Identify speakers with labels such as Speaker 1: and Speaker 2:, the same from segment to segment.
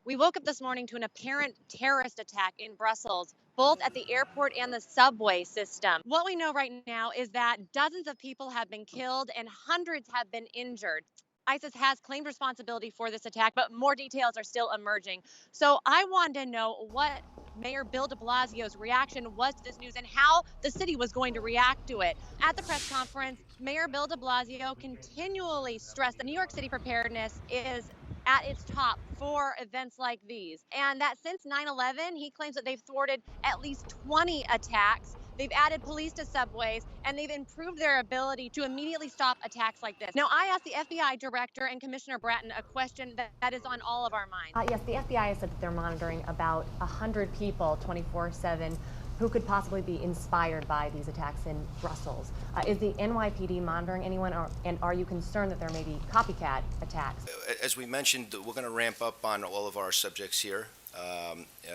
Speaker 1: We woke up this morning to an apparent terrorist attack in Brussels, both at the airport and the subway system. What we know right now is that dozens of people have been killed and hundreds have been injured. ISIS has claimed responsibility for this attack, but more details are still emerging. So I wanted to know what Mayor Bill de Blasio's reaction was to this news and how the city was going to react to it. At the press conference, Mayor Bill de Blasio continually stressed that New York City preparedness is at its top for events like these. And that since 9/11, he claims that they've thwarted at least 20 attacks. They've added police to subways, and they've improved their ability to immediately stop attacks like this. Now, I asked the FBI director and Commissioner Bratton a question that is on all of our minds.
Speaker 2: Yes, the FBI has said that they're monitoring about 100 people 24/7 who could possibly be inspired by these attacks in Brussels. Is the NYPD monitoring anyone, and are you concerned that there may be copycat attacks?
Speaker 3: As we mentioned, we're going to ramp up on all of our subjects here,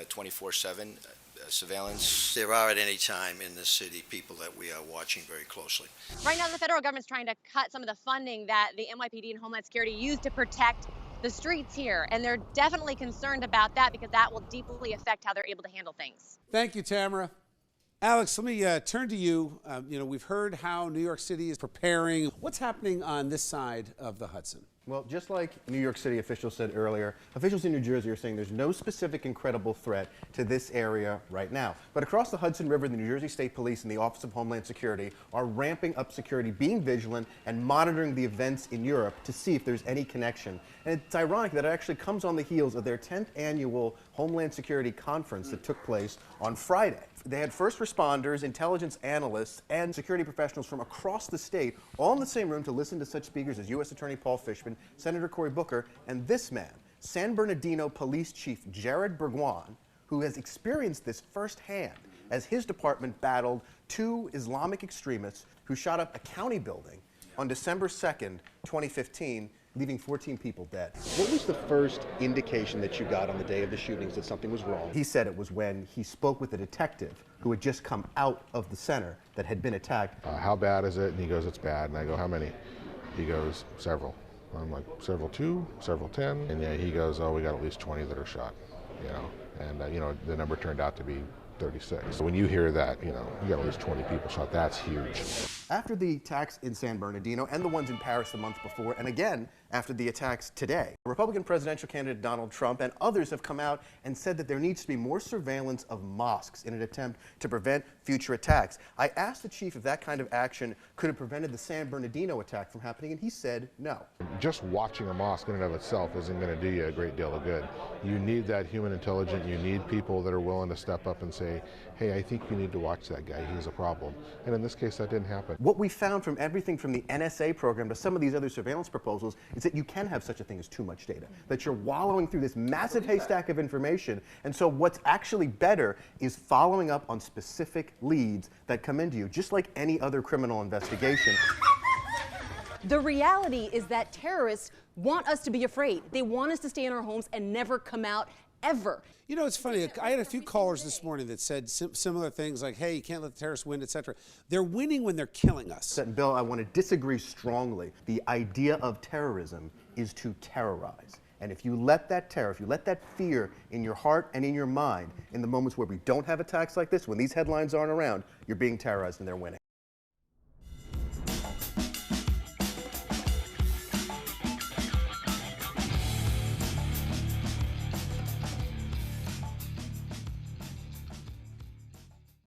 Speaker 3: 24/7 surveillance.
Speaker 4: There are at any time in this city people that we are watching very closely.
Speaker 1: Right now, the federal government's trying to cut some of the funding that the NYPD and Homeland Security use to protect the streets here, and they're definitely concerned about that because that will deeply affect how they're able to handle things.
Speaker 5: Thank you, Tamara. Alex, let me turn to you. We've heard how New York City is preparing. What's happening on this side of the Hudson?
Speaker 6: Well, just like New York City officials said earlier, officials in New Jersey are saying there's no specific and credible threat to this area right now. But across the Hudson River, the New Jersey State Police and the Office of Homeland Security are ramping up security, being vigilant, and monitoring the events in Europe to see if there's any connection. And it's ironic that it actually comes on the heels of their 10th annual Homeland Security Conference that took place on Friday. They had first responders, intelligence analysts, and security professionals from across the state all in the same room to listen to such speakers as U.S. Attorney Paul Fishman, Senator Cory Booker, and this man, San Bernardino Police Chief Jared Burguan, who has experienced this firsthand as his department battled two Islamic extremists who shot up a county building on December 2nd, 2015, leaving 14 people dead. What was the first indication that you got on the day of the shootings that something was wrong? He said it was when he spoke with a detective who had just come out of the center that had been attacked.
Speaker 7: How bad is it? And he goes, it's bad. And I go, how many? He goes, several. I'm like, several 2, several 10. And yeah, he goes, oh, we got at least 20 that are shot, And, the number turned out to be 36. So when you hear that, you got at least 20 people shot, that's huge.
Speaker 6: After the attacks in San Bernardino and the ones in Paris the month before, and again after the attacks today, Republican presidential candidate Donald Trump and others have come out and said that there needs to be more surveillance of mosques in an attempt to prevent future attacks. I asked the chief if that kind of action could have prevented the San Bernardino attack from happening, and he said no.
Speaker 7: Just watching a mosque in and of itself isn't going to do you a great deal of good. You need that human intelligence. You need people that are willing to step up and say, hey, I think you need to watch that guy. He's a problem. And in this case, that didn't happen.
Speaker 6: What we found from everything from the NSA program to some of these other surveillance proposals is that you can have such a thing as too much data, that you're wallowing through this massive haystack of information. And so what's actually better is following up on specific leads that come into you, just like any other criminal investigation.
Speaker 8: The reality is that terrorists want us to be afraid. They want us to stay in our homes and never come out, ever.
Speaker 5: It's funny. I had a few callers this morning that said similar things like, hey, you can't let the terrorists win, etc. They're winning when they're killing us.
Speaker 6: Bill, I want to disagree strongly. The idea of terrorism is to terrorize. And if you let that terror, if you let that fear in your heart and in your mind in the moments where we don't have attacks like this, when these headlines aren't around, you're being terrorized and they're winning.